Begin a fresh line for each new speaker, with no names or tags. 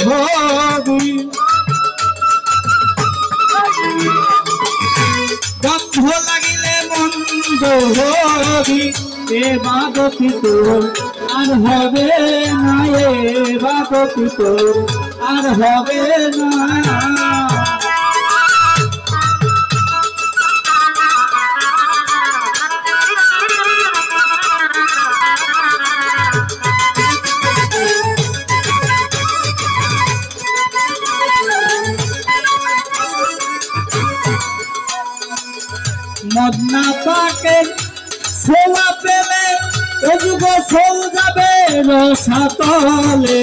হবি গন্ধ লাগিলে মন্দ হবি এ বাদতি তোর আর হবে না এ বাদতি তোর আর হবে না মদনা পাকে ছোলা পেলে এ যুগ চল যাবে রসাতলে